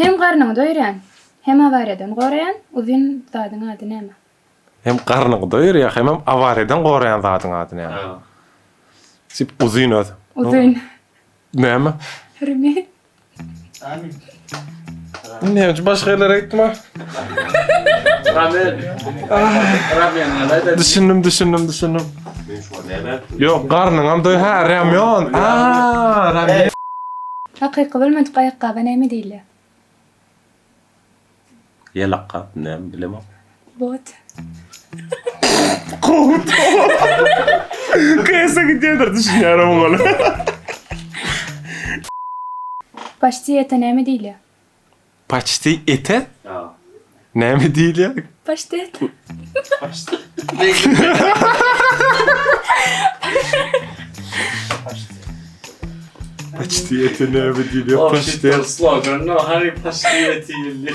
Hem karnını doyuran, hem avareden gorayan, uzun zadın adı näme? Hem karnını doyurýar, hem awareden goraýan zadyň ady näme? Sip uzun öz. Uzun. Näme? Hürmet. Amin. Ne, başga ýerlere gitme. Ramen. Düşündüm. Yok, karnıňam doýar, ramyon. Ramen. Hakyky bilmedik aýakka näme diýilýär? Yalakka, näme bilemem. Bot. Kaysa gidiyordur düşünüyorum onu. Başçı ete näme diýilýär? Paçti ete? Ja. Näme diýilýär? Başçı et. Paçti ete näme diýilýär? Oh shit, slogan. No, Harry Pastille.